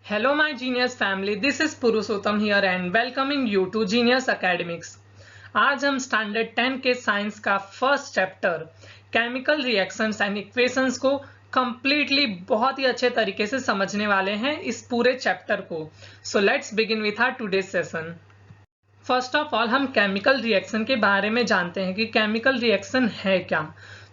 Hello my Genius family, this is Purushottam here and welcoming you to Genius Academics। आज हम standard 10 के science का first chapter chemical reactions and equations को completely बहुत ही अच्छे तरीके से समझने वाले हैं इस पूरे चैप्टर को। So let's begin with our today session. First of all हम केमिकल रिएक्शन के बारे में जानते हैं कि केमिकल रिएक्शन है क्या।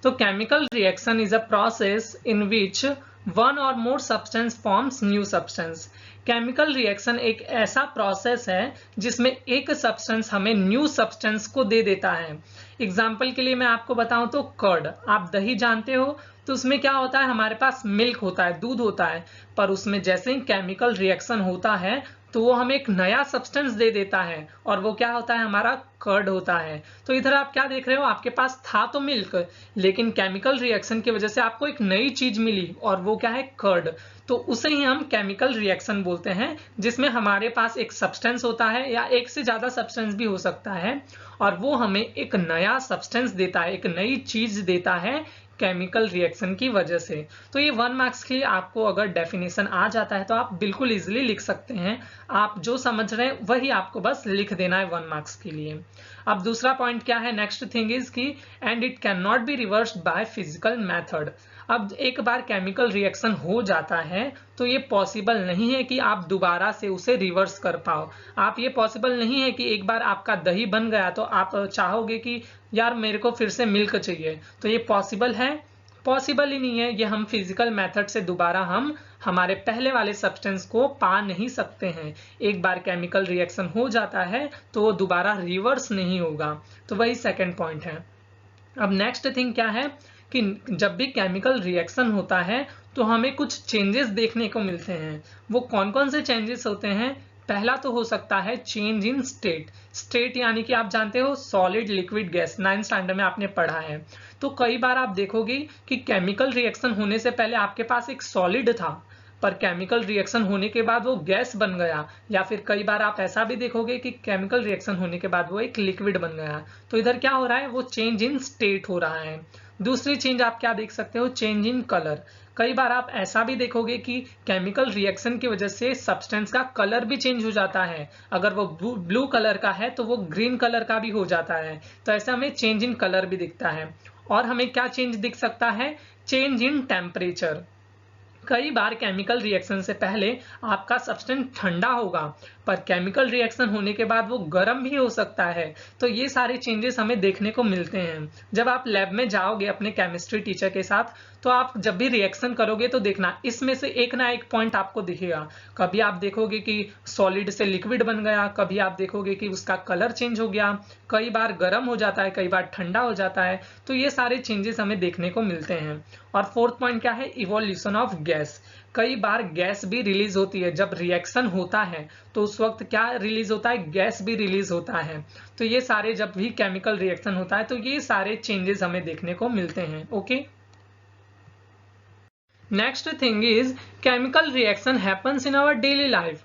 तो chemical reaction is a process in which one or more substance forms new substance. Chemical reaction एक ऐसा प्रोसेस है जिसमें एक सब्सटेंस हमें न्यू सब्सटेंस को दे देता है। एग्जाम्पल के लिए मैं आपको बताऊं तो कर्ड, आप दही जानते हो, तो उसमें क्या होता है, हमारे पास मिल्क होता है, दूध होता है, पर उसमें जैसे ही केमिकल रिएक्शन होता है तो वो हमें एक नया सब्सटेंस दे देता है और वो क्या होता है, हमारा कर्ड होता है। तो इधर आप क्या देख रहे हो, आपके पास था तो मिल्क, लेकिन केमिकल रिएक्शन की वजह से आपको एक नई चीज मिली और वो क्या है, कर्ड। तो उसे ही हम केमिकल रिएक्शन बोलते हैं, जिसमें हमारे पास एक सब्सटेंस होता है या एक से ज्यादा सब्सटेंस भी हो सकता है और वो हमें एक नया सब्सटेंस देता है, एक नई चीज देता है केमिकल रिएक्शन की वजह से। तो ये 1 मार्क्स के लिए आपको अगर डेफिनेशन आ जाता है तो आप बिल्कुल इजीली लिख सकते हैं। आप जो समझ रहे हैं वही आपको बस लिख देना है 1 मार्क्स के लिए। अब दूसरा पॉइंट क्या है, नेक्स्ट थिंग इज की and it can not be reversed by physical method. अब एक बार केमिकल रिएक्शन हो जाता है तो ये पॉसिबल नहीं है कि आप दोबारा से उसे रिवर्स कर पाओ। आप ये पॉसिबल नहीं है कि एक बार आपका दही बन गया तो आप चाहोगे कि यार मेरे को फिर से मिल्क चाहिए, तो ये पॉसिबल है? पॉसिबल ही नहीं है। ये हम फिजिकल मेथड से दोबारा हम हमारे पहले वाले सब्सटेंस को पा नहीं सकते हैं। एक बार केमिकल रिएक्शन हो जाता है तो वो दोबारा रिवर्स नहीं होगा। तो वही सेकंड पॉइंट है। अब नेक्स्ट थिंग क्या है कि जब भी केमिकल रिएक्शन होता है तो हमें कुछ चेंजेस देखने को मिलते हैं। वो कौन कौन से चेंजेस होते हैं? पहला तो हो सकता है चेंज इन स्टेट। स्टेट यानी कि आप जानते हो solid, liquid, gas, 9th standard में आपने पढ़ा है। तो कई बार आप देखोगे कि केमिकल रिएक्शन होने से पहले आपके पास एक सॉलिड था, पर केमिकल रिएक्शन होने के बाद वो गैस बन गया, या फिर कई बार आप ऐसा भी देखोगे कि केमिकल रिएक्शन होने के बाद वो एक लिक्विड बन गया। तो इधर क्या हो रहा है, वो चेंज इन स्टेट हो रहा है। दूसरी चेंज आप क्या देख सकते हो, चेंज इन कलर। कई बार आप ऐसा भी देखोगे कि केमिकल रिएक्शन की वजह से सब्सटेंस का कलर भी चेंज हो जाता है। अगर वो ब्लू कलर का है तो वो ग्रीन कलर का भी हो जाता है। तो ऐसा हमें चेंज इन कलर भी दिखता है। और हमें क्या चेंज दिख सकता है, चेंज इन टेम्परेचर। कई बार केमिकल रिएक्शन से पहले आपका सब्सटेंस ठंडा होगा, पर केमिकल रिएक्शन होने के बाद वो गर्म भी हो सकता है। तो ये सारे चेंजेस हमें देखने को मिलते हैं। जब आप लैब में जाओगे अपने केमिस्ट्री टीचर के साथ, तो आप जब भी रिएक्शन करोगे तो देखना इसमें से एक ना एक पॉइंट आपको दिखेगा। कभी आप देखोगे कि सॉलिड से लिक्विड बन गया, कभी आप देखोगे कि उसका कलर चेंज हो गया, कई बार गर्म हो जाता है, कई बार ठंडा हो जाता है। तो ये सारे चेंजेस हमें देखने को मिलते हैं। और फोर्थ पॉइंट क्या है, इवोल्यूशन ऑफ गैस। कई बार गैस भी रिलीज होती है। जब रिएक्शन होता है तो उस वक्त क्या रिलीज होता है, गैस भी रिलीज होता है। तो ये सारे जब भी केमिकल रिएक्शन होता है तो ये सारे चेंजेस हमें देखने को मिलते हैं। Okay, next thing is chemical reaction happens in our daily life.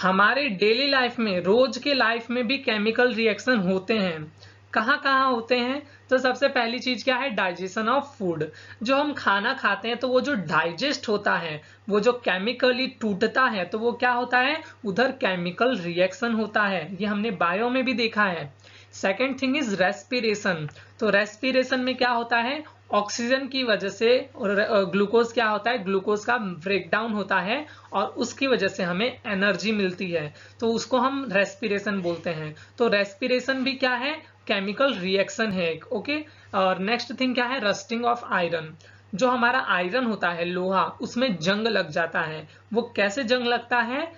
हमारे डेली लाइफ में, रोज के लाइफ में भी केमिकल रिएक्शन होते हैं। कहाँ कहाँ होते हैं? तो सबसे पहली चीज क्या है, डाइजेशन ऑफ फूड। जो हम खाना खाते हैं तो वो जो डाइजेस्ट होता है, वो जो केमिकली टूटता है, तो वो क्या होता है, उधर केमिकल रिएक्शन होता है। ये हमने बायो में भी देखा है। Second thing is respiration. तो रेस्पिरेशन में क्या होता है, ऑक्सीजन की वजह से ग्लूकोज क्या होता है, ग्लूकोज का ब्रेकडाउन होता है और उसकी वजह से हमें एनर्जी मिलती है। तो उसको हम रेस्पिरेशन बोलते हैं। तो रेस्पिरेशन भी क्या है, केमिकल रिएक्शन है एक। ओके, और नेक्स्ट थिंग क्या है, रस्टिंग ऑफ आयरन। जो हमारा आयरन होता है, लोहा, उसमें जंग लग जाता है। वो कैसे जंग लगता है,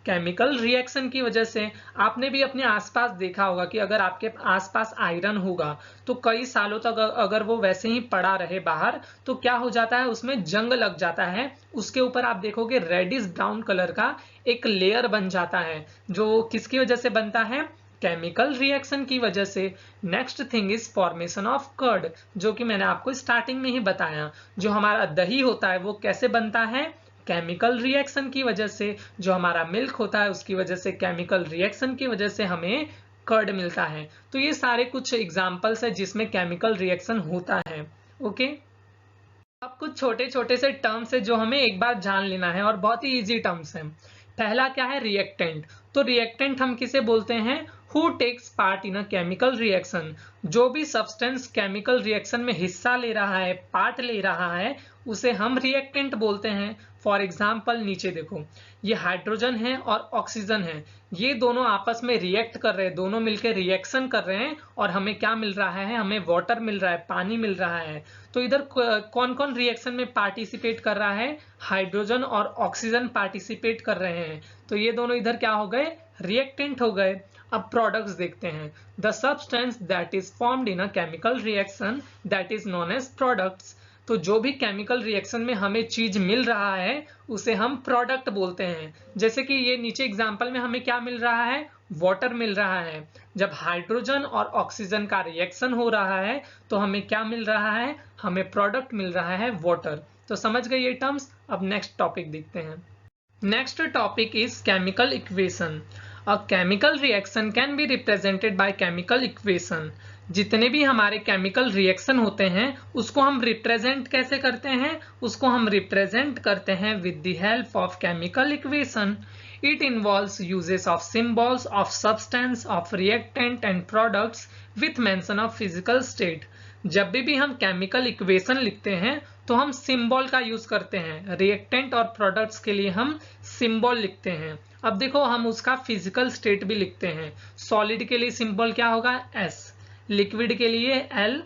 केमिकल रिएक्शन की वजह से। आपने भी अपने आसपास देखा होगा कि अगर आपके आसपास आयरन होगा तो कई सालों तक अगर वो वैसे ही पड़ा रहे बाहर तो क्या हो जाता है, उसमें जंग लग जाता है। उसके ऊपर आप देखोगे रेडिश ब्राउन कलर का एक लेयर बन जाता है, जो किसकी वजह से बनता है, केमिकल रिएक्शन की वजह से। Next thing is formation of curd, जो कि मैंने आपको स्टार्टिंग में ही बताया। जो हमारा दही होता है वो कैसे बनता है, केमिकल रिएक्शन की वजह से। जो हमारा मिल्क होता है उसकी वजह से, केमिकल रिएक्शन की वजह से हमें कर्ड मिलता है। तो ये सारे कुछ एग्जाम्पल्स है जिसमें केमिकल रिएक्शन होता है। ओके, अब कुछ छोटे छोटे से टर्म्स है जो हमें एक बार जान लेना है और बहुत ही इजी टर्म्स हैं। पहला क्या है, रिएक्टेंट। तो रिएक्टेंट हम किसे बोलते हैं, who takes part in a chemical reaction. जो भी सब्सटेंस केमिकल रिएक्शन में हिस्सा ले रहा है, पार्ट ले रहा है, उसे हम रिएक्टेंट बोलते हैं। फॉर एग्जाम्पल नीचे देखो, ये हाइड्रोजन है और ऑक्सीजन है, ये दोनों आपस में रिएक्ट कर रहे हैं, दोनों मिलकर रिएक्शन कर रहे हैं और हमें क्या मिल रहा है, हमें वाटर मिल रहा है, पानी मिल रहा है। तो इधर कौन कौन रिएक्शन में पार्टिसिपेट कर रहा है, हाइड्रोजन और ऑक्सीजन पार्टिसिपेट कर रहे हैं। तो ये दोनों इधर क्या हो गए, रिएक्टेंट हो गए। अब प्रोडक्ट्स देखते हैं। The substance that is formed in a chemical reaction that is known as products. तो जो भी केमिकल रिएक्शन में हमें चीज मिल रहा है उसे हम प्रोडक्ट बोलते हैं। जैसे कि ये नीचे एग्जांपल में हमें क्या मिल रहा है, वाटर मिल रहा है। जब हाइड्रोजन और ऑक्सीजन का रिएक्शन हो रहा है तो हमें क्या मिल रहा है, हमें प्रोडक्ट मिल रहा है, वाटर। तो समझ गए ये टर्म्स। अब नेक्स्ट टॉपिक देखते हैं। Next topic is chemical equation. A chemical reaction can be represented by chemical equation. जितने भी हमारे केमिकल रिएक्शन होते हैं उसको हम रिप्रेजेंट कैसे करते हैं, उसको हम रिप्रेजेंट करते हैं with the help of chemical equation. It involves uses of symbols of substance, of reactant and products with mention of physical state. जब भी हम केमिकल इक्वेशन लिखते हैं तो हम सिंबल का यूज करते हैं। रिएक्टेंट और प्रोडक्ट्स के लिए हम सिंबल लिखते हैं। अब देखो हम उसका फिजिकल स्टेट भी लिखते हैं। सॉलिड के लिए सिंबल क्या होगा, S, लिक्विड के लिए L,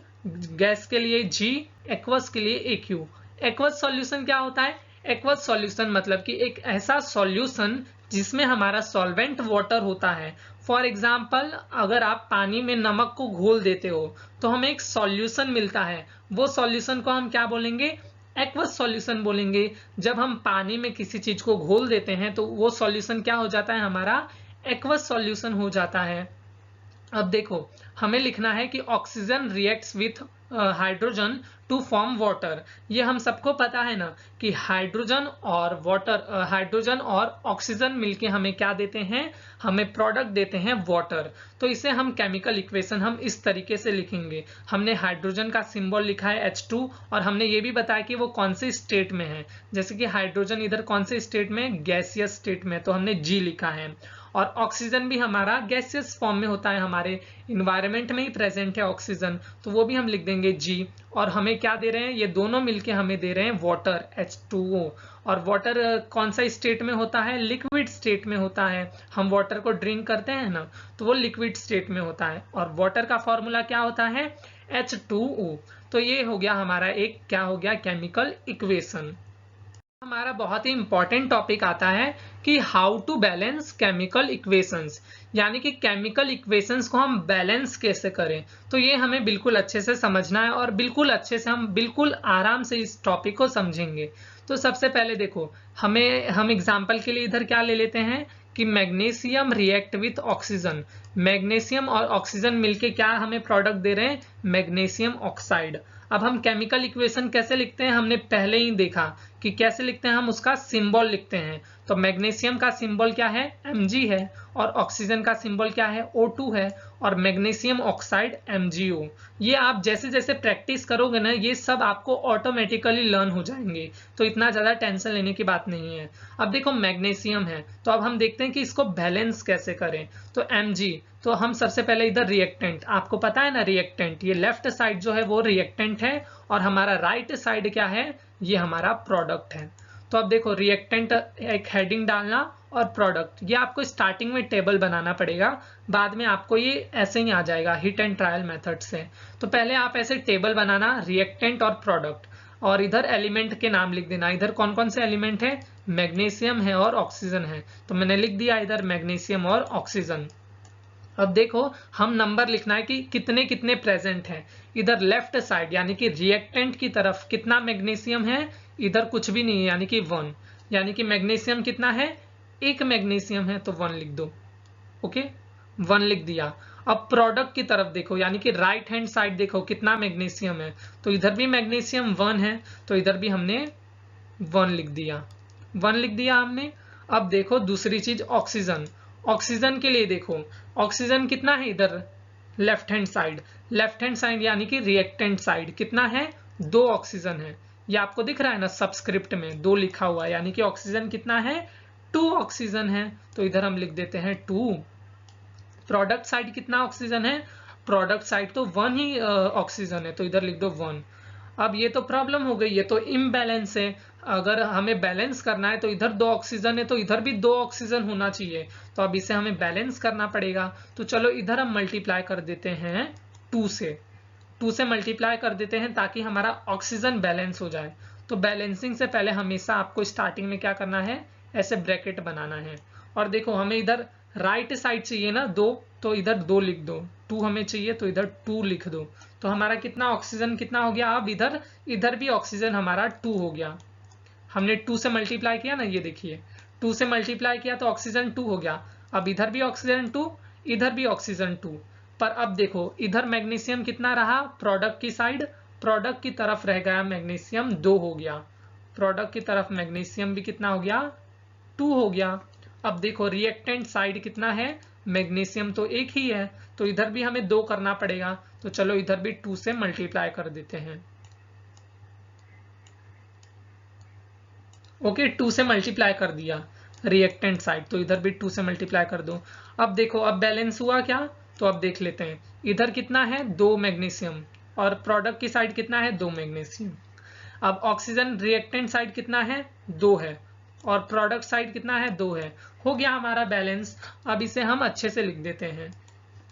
गैस के लिए G, एक्वस के लिए AQ। एक्वस सॉल्यूशन क्या होता है, एक्वस सॉल्यूशन मतलब कि एक ऐसा सॉल्यूशन जिसमें हमारा सॉल्वेंट वाटर होता है। फॉर एग्जाम्पल अगर आप पानी में नमक को घोल देते हो तो हमें एक सॉल्यूशन मिलता है, वो सॉल्यूशन को हम क्या बोलेंगे, एक्वस सॉल्यूशन बोलेंगे। जब हम पानी में किसी चीज को घोल देते हैं तो वो सॉल्यूशन क्या हो जाता है, हमारा एक्वस सॉल्यूशन हो जाता है। अब देखो हमें लिखना है कि oxygen reacts with hydrogen to form water. ये हम सबको पता है ना कि हाइड्रोजन और वाटर, हाइड्रोजन और ऑक्सीजन मिलके हमें क्या देते हैं, हमें प्रोडक्ट देते हैं वाटर। तो इसे हम केमिकल इक्वेशन हम इस तरीके से लिखेंगे। हमने हाइड्रोजन का सिंबल लिखा है H2 और हमने ये भी बताया कि वो कौन से स्टेट में है। जैसे कि हाइड्रोजन इधर कौन से स्टेट में, गैसियस स्टेट में, तो हमने G लिखा है। और ऑक्सीजन भी हमारा गैसियस फॉर्म में होता है, हमारे इन्वायरमेंट में ही प्रेजेंट है ऑक्सीजन, तो वो भी हम लिख देंगे G। और हमें क्या दे रहे हैं, ये दोनों मिलके हमें दे रहे हैं वाटर H2O। और वाटर कौन सा स्टेट में होता है, लिक्विड स्टेट में होता है। हम वाटर को ड्रिंक करते हैं ना तो वो लिक्विड स्टेट में होता है। और वाटर का फॉर्मूला क्या होता है, H2O। तो ये हो गया हमारा एक, क्या हो गया, केमिकल इक्वेशन। हमारा बहुत ही इंपॉर्टेंट टॉपिक आता है कि how to balance chemical equations, यानी कि केमिकल इक्वेशंस को हम बैलेंस कैसे करें। तो ये हमें बिल्कुल अच्छे से समझना है और बिल्कुल अच्छे से हम बिल्कुल आराम से इस टॉपिक को समझेंगे। तो सबसे पहले देखो हम एग्जांपल के लिए इधर क्या ले लेते हैं कि magnesium react with oxygen. Magnesium और ऑक्सीजन मिलके क्या हमें प्रोडक्ट दे रहे हैं, मैग्नीशियम ऑक्साइड। अब हम केमिकल इक्वेशन कैसे लिखते हैं, हमने पहले ही देखा कि कैसे लिखते हैं, हम उसका सिंबल लिखते हैं। तो मैग्नीशियम का सिंबल क्या है, Mg है, और ऑक्सीजन का सिंबल क्या है, O2 है, और मैग्नीशियम ऑक्साइड MgO। ये आप जैसे जैसे प्रैक्टिस करोगे ना ये सब आपको ऑटोमेटिकली लर्न हो जाएंगे, तो इतना ज्यादा टेंशन लेने की बात नहीं है। अब देखो मैग्नीशियम है तो अब हम देखते हैं कि इसको बैलेंस कैसे करें। तो Mg, तो हम सबसे पहले इधर रिएक्टेंट, आपको पता है ना रिएक्टेंट, ये लेफ्ट साइड जो है वो रिएक्टेंट है और हमारा राइट साइड क्या है, ये हमारा प्रोडक्ट है। तो अब देखो रिएक्टेंट एक हेडिंग डालना और प्रोडक्ट, ये आपको स्टार्टिंग में टेबल बनाना पड़ेगा, बाद में आपको ये ऐसे ही आ जाएगा हिट एंड ट्रायल मेथड से। तो पहले आप ऐसे टेबल बनाना, रिएक्टेंट और प्रोडक्ट, और इधर एलिमेंट के नाम लिख देना। इधर कौन कौन से एलिमेंट है, मैग्नीशियम है और ऑक्सीजन है, तो मैंने लिख दिया इधर मैग्नीशियम और ऑक्सीजन। अब देखो हम नंबर लिखना है कि कितने कितने प्रेजेंट हैं। इधर लेफ्ट साइड यानी कि रिएक्टेंट की तरफ कितना मैग्नीशियम है, इधर कुछ भी नहीं है यानी कि 1, यानी कि मैग्नीशियम कितना है, एक मैग्नीशियम है तो 1 लिख दो। ओके 1 लिख दिया। अब प्रोडक्ट की तरफ देखो यानी कि राइट हैंड साइड देखो कितना मैग्नीशियम है, तो इधर भी मैग्नीशियम 1 है तो इधर भी हमने 1 लिख दिया, 1 लिख दिया हमने। अब देखो दूसरी चीज ऑक्सीजन, ऑक्सीजन के लिए देखो, ऑक्सीजन कितना है इधर लेफ्ट हैंड साइड यानी कि रिएक्टेंट साइड कितना है, 2 ऑक्सीजन है। ये आपको दिख रहा है ना सबस्क्रिप्ट में 2 लिखा हुआ है, यानी कि ऑक्सीजन कितना है, 2 ऑक्सीजन है। तो इधर हम लिख देते हैं 2। प्रोडक्ट साइड कितना ऑक्सीजन है, प्रोडक्ट साइड तो 1 ही ऑक्सीजन है, तो इधर लिख दो 1। अब ये तो प्रॉब्लम हो गई, ये तो इम्बैलेंस है। अगर हमें बैलेंस करना है तो इधर 2 ऑक्सीजन है, तो इधर भी 2 ऑक्सीजन होना चाहिए। तो अब इसे हमें बैलेंस करना पड़ेगा। तो चलो इधर हम मल्टीप्लाई कर देते हैं 2 से मल्टीप्लाई कर देते हैं ताकि हमारा ऑक्सीजन बैलेंस हो जाए। तो बैलेंसिंग से पहले हमेशा आपको स्टार्टिंग में क्या करना है, ऐसे ब्रैकेट बनाना है। और देखो हमें इधर राइट साइड चाहिए ना 2, तो इधर 2 लिख दो। 2 हमें चाहिए तो इधर 2 लिख दो। तो हमारा कितना ऑक्सीजन कितना हो गया, अब इधर भी ऑक्सीजन हमारा 2 हो गया। हमने 2 से मल्टीप्लाई किया ना, ये देखिए 2 से मल्टीप्लाई किया तो ऑक्सीजन 2 हो गया। अब इधर भी ऑक्सीजन 2, इधर भी ऑक्सीजन 2। पर अब देखो इधर मैग्नीशियम कितना रहा, प्रोडक्ट की साइड, प्रोडक्ट की तरफ रह गया मैग्नीशियम 2 हो गया। प्रोडक्ट की तरफ मैग्नीशियम भी कितना हो गया, 2 हो गया। अब देखो रिएक्टेंट साइड कितना है, मैग्नीशियम तो 1 ही है, तो इधर भी हमें 2 करना पड़ेगा। तो चलो इधर भी 2 से मल्टीप्लाई कर देते हैं। ओके 2 से मल्टीप्लाई कर दिया रिएक्टेंट साइड, तो इधर भी 2 से मल्टीप्लाई कर दो। अब देखो अब बैलेंस हुआ क्या, तो अब देख लेते हैं। इधर कितना है, 2 मैग्नीशियम, और प्रोडक्ट की साइड कितना है, 2 मैग्नीशियम। अब ऑक्सीजन रिएक्टेंट साइड कितना है, 2 है, और प्रोडक्ट साइड कितना है, 2 है। हो गया हमारा बैलेंस। अब इसे हम अच्छे से लिख देते हैं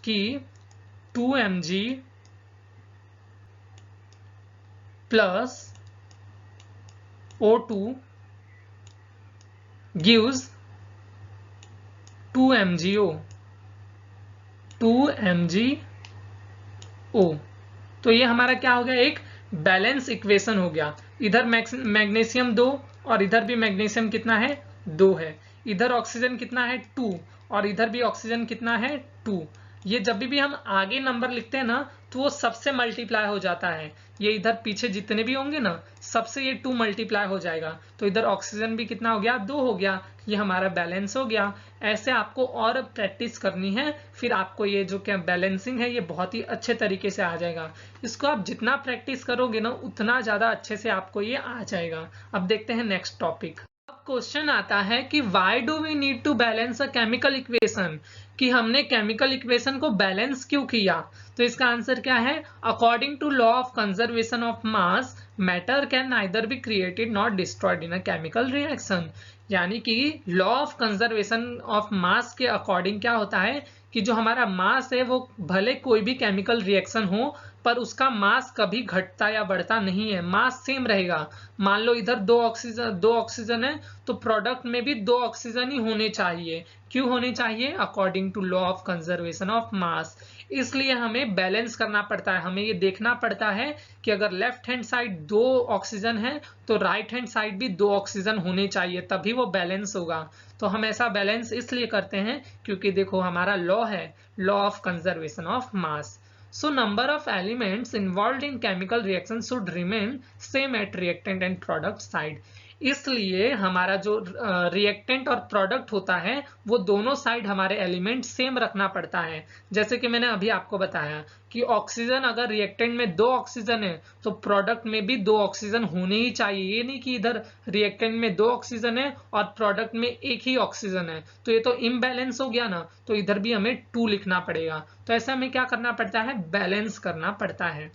कि 2 mg plus O2 gives 2 MgO, 2 MgO। तो ये हमारा क्या हो गया, एक बैलेंस इक्वेशन हो गया। इधर मैग्नीशियम 2 और इधर भी मैग्नीशियम कितना है, 2 है। इधर ऑक्सीजन कितना है, 2, और इधर भी ऑक्सीजन कितना है, 2। ये जब भी हम आगे नंबर लिखते हैं ना तो वो सबसे मल्टीप्लाई हो जाता है। ये इधर पीछे जितने भी होंगे ना सबसे ये 2 मल्टीप्लाई हो जाएगा। तो इधर ऑक्सीजन भी कितना हो गया, 2 हो गया। ये हमारा बैलेंस हो गया। ऐसे आपको और प्रैक्टिस करनी है, फिर आपको ये जो क्या बैलेंसिंग है ये बहुत ही अच्छे तरीके से आ जाएगा। इसको आप जितना प्रैक्टिस करोगे ना उतना ज्यादा अच्छे से आपको ये आ जाएगा। अब देखते हैं नेक्स्ट टॉपिक। अब क्वेश्चन आता है कि why do we need to balance a chemical equation, कि हमने केमिकल इक्वेशन को बैलेंस क्यों किया। तो इसका आंसर क्या है, according to law of conservation of mass matter can neither be created not destroyed in a chemical reaction. यानी कि law of conservation of mass के अकॉर्डिंग क्या होता है कि जो हमारा मास है वो भले कोई भी केमिकल रिएक्शन हो पर उसका मास कभी घटता या बढ़ता नहीं है, मास सेम रहेगा। मान लो इधर 2 ऑक्सीजन है तो प्रोडक्ट में भी 2 ऑक्सीजन ही होने चाहिए। क्यों होने चाहिए, according to law of conservation of mass. इसलिए हमें बैलेंस करना पड़ता है। हमें ये देखना पड़ता है कि अगर लेफ्ट हैंड साइड 2 ऑक्सीजन है तो राइट हैंड साइड भी 2 ऑक्सीजन होने चाहिए, तभी वो बैलेंस होगा। तो हम ऐसा बैलेंस इसलिए करते हैं क्योंकि देखो हमारा लॉ है, law of conservation of mass. So number of elements involved in chemical reaction should remain same at reactant and product side. इसलिए हमारा जो रिएक्टेंट और प्रोडक्ट होता है वो दोनों साइड हमारे एलिमेंट सेम रखना पड़ता है। जैसे कि मैंने अभी आपको बताया कि ऑक्सीजन अगर रिएक्टेंट में 2 ऑक्सीजन है तो प्रोडक्ट में भी 2 ऑक्सीजन होने ही चाहिए। ये नहीं कि इधर रिएक्टेंट में 2 ऑक्सीजन है और प्रोडक्ट में 1 ही ऑक्सीजन है, तो ये तो इम्बैलेंस हो गया ना। तो इधर भी हमें 2 लिखना पड़ेगा। तो ऐसा हमें क्या करना पड़ता है, बैलेंस करना पड़ता है।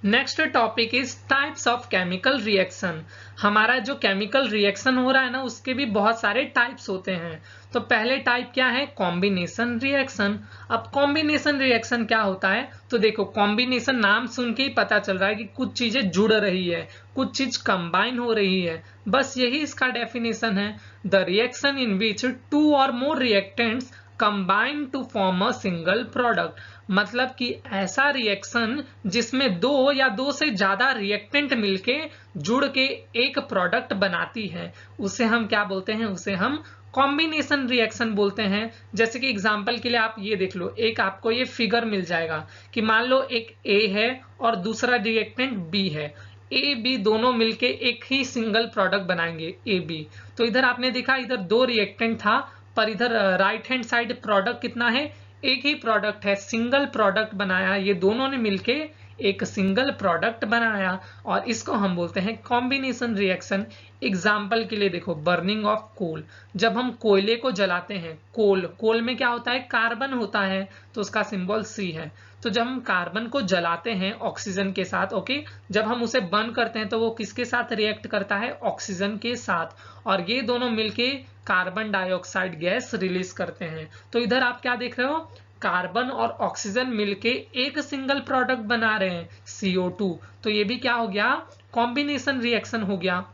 Next topic is types of chemical reaction. हमारा जो केमिकल रिएक्शन हो रहा है ना उसके भी बहुत सारे टाइप्स होते हैं। तो पहले टाइप क्या है, कॉम्बिनेशन रिएक्शन। अब कॉम्बिनेशन रिएक्शन क्या होता है, तो देखो कॉम्बिनेशन नाम सुन के ही पता चल रहा है कि कुछ चीजें जुड़ रही है, कुछ चीज कंबाइन हो रही है, बस यही इसका डेफिनेशन है। The reaction in which 2 or more reactants combine to form a single product. मतलब कि ऐसा रिएक्शन जिसमें 2 या 2 से ज्यादा रिएक्टेंट मिलके जुड़ के एक प्रोडक्ट बनाती है, उसे हम क्या बोलते हैं, उसे हम कॉम्बिनेशन रिएक्शन बोलते हैं। जैसे कि एग्जांपल के लिए आप ये देख लो, एक आपको ये फिगर मिल जाएगा कि मान लो एक A है और दूसरा रिएक्टेंट B है। ए बी दोनों मिलके एक ही सिंगल प्रोडक्ट बनाएंगे AB। तो इधर आपने देखा इधर 2 रिएक्टेंट था पर इधर राइट हैंड साइड प्रोडक्ट कितना है, एक ही प्रोडक्ट है, सिंगल प्रोडक्ट बनाया, ये दोनों ने मिलके एक सिंगल प्रोडक्ट बनाया और इसको हम बोलते हैं कॉम्बिनेशन रिएक्शन। एग्जाम्पल के लिए देखो, बर्निंग ऑफ कोल, जब हम कोयले को जलाते हैं, कोल में क्या होता है, कार्बन होता है, तो उसका सिंबल सी है। तो जब हम कार्बन को जलाते हैं ऑक्सीजन के साथ, ओके, जब हम उसे बर्न करते हैं तो वो किसके साथ रिएक्ट करता है, ऑक्सीजन के साथ, और ये दोनों मिलके कार्बन डाइऑक्साइड गैस रिलीज करते हैं। तो इधर आप क्या देख रहे हो, कार्बन और ऑक्सीजन मिलके एक सिंगल प्रोडक्ट बना रहे हैं, CO2। तो ये भी क्या हो गया, कॉम्बिनेशन रिएक्शन हो गया।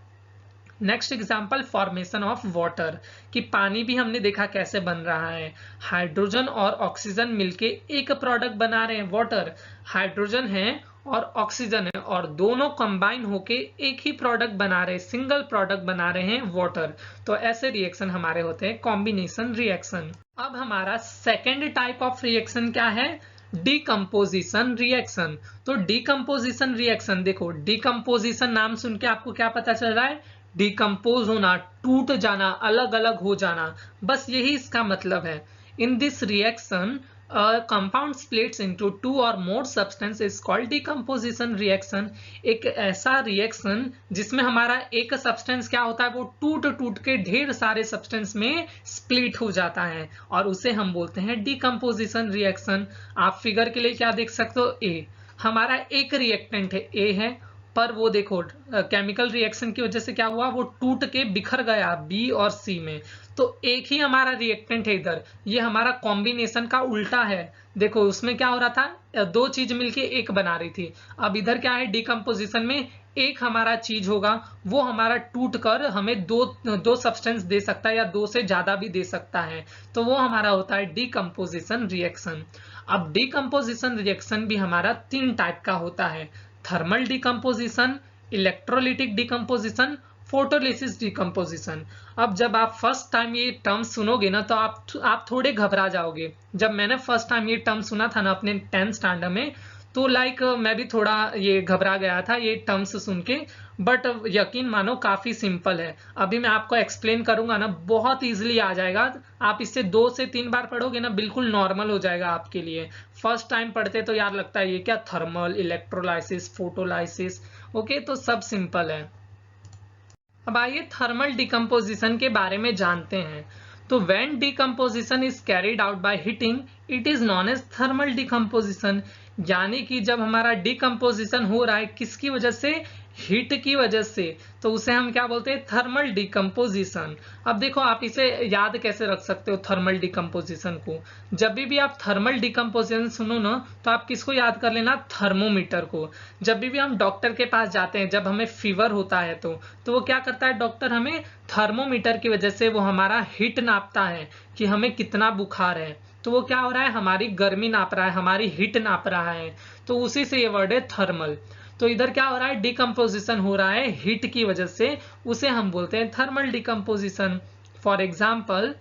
Next example, formation of water, कि पानी भी हमने देखा कैसे बन रहा है, हाइड्रोजन और ऑक्सीजन मिलके एक प्रोडक्ट बना रहे हैं, वाटर। हाइड्रोजन है और ऑक्सीजन है और दोनों कंबाइन होके एक ही प्रोडक्ट बना रहे हैं, सिंगल प्रोडक्ट बना रहे हैं, वाटर। तो ऐसे रिएक्शन हमारे होते हैं कॉम्बिनेशन रिएक्शन। अब हमारा सेकेंड टाइप ऑफ रिएक्शन क्या है, डीकंपोजिशन रिएक्शन। तो डीकंपोजिशन रिएक्शन, देखो डीकंपोजिशन नाम सुन के आपको क्या पता चल रहा है, डिकम्पोज होना, टूट जाना, अलग अलग हो जाना, बस यही इसका मतलब है। In this reaction compound splits into 2 or more substance is called decomposition reaction. एक ऐसा रिएक्शन जिसमें हमारा एक सब्सटेंस क्या होता है, वो टूट टूट के ढेर सारे सब्सटेंस में स्प्लिट हो जाता है और उसे हम बोलते हैं डिकम्पोजिशन रिएक्शन। आप फिगर के लिए क्या देख सकते हो, ए, हमारा एक रिएक्टेंट है, ए है, पर वो देखो केमिकल रिएक्शन की वजह से क्या हुआ, वो टूट के बिखर गया बी और सी में। तो एक ही हमारा रिएक्टेंट है इधर, ये हमारा कॉम्बिनेशन का उल्टा है। देखो उसमें क्या हो रहा था, दो चीज मिलके एक बना रही थी, अब इधर क्या है, डिकम्पोजिशन में एक हमारा चीज होगा, वो हमारा टूट कर हमें दो सब्सटेंस दे सकता है या दो से ज्यादा भी दे सकता है, तो वो हमारा होता है डिकम्पोजिशन रिएक्शन। अब डिकम्पोजिशन रिएक्शन भी हमारा 3 टाइप का होता है, thermal decomposition, electrolytic decomposition, photolysis decomposition. अब जब आप फर्स्ट टाइम ये टर्म सुनोगे ना तो आप थोड़े घबरा जाओगे। जब मैंने फर्स्ट टाइम ये टर्म सुना था ना अपने 10th स्टैंडर्ड में, तो मैं भी थोड़ा ये घबरा गया था ये टर्म्स सुन के, बट यकीन मानो काफी सिंपल है। अभी मैं आपको एक्सप्लेन करूंगा ना, बहुत इजीली आ जाएगा। आप इससे 2 से 3 बार पढ़ोगे ना, बिल्कुल नॉर्मल हो जाएगा आपके लिए। फर्स्ट टाइम पढ़ते तो यार लगता है ये क्या, थर्मल, इलेक्ट्रोलाइसिस, फोटोलाइसिस, ओके, तो सब सिंपल है। अब आइए थर्मल डिकम्पोजिशन के बारे में जानते हैं। तो when decomposition is carried out by heating, it is known as thermal decomposition. यानी कि जब हमारा डिकम्पोजिशन हो रहा है किसकी वजह से, हीट की वजह से, तो उसे हम क्या बोलते हैं, थर्मल डिकम्पोजिशन। अब देखो आप इसे याद कैसे रख सकते हो थर्मल डिकम्पोजिशन को, जब भी आप थर्मल डिकम्पोजिशन सुनो ना तो आप किसको याद कर लेना, थर्मोमीटर को। जब भी हम डॉक्टर के पास जाते हैं, जब हमें फीवर होता है तो वो क्या करता है डॉक्टर, हमें थर्मोमीटर की वजह से वो हमारा हीट नापता है कि हमें कितना बुखार है। तो वो क्या हो रहा है, हमारी गर्मी नाप रहा है, हमारी हीट नाप रहा है, तो उसी से ये वर्ड है थर्मल। तो इधर क्या हो रहा है, डिकम्पोजिशन हो रहा है हीट की वजह से, उसे हम बोलते हैं thermal decomposition. For example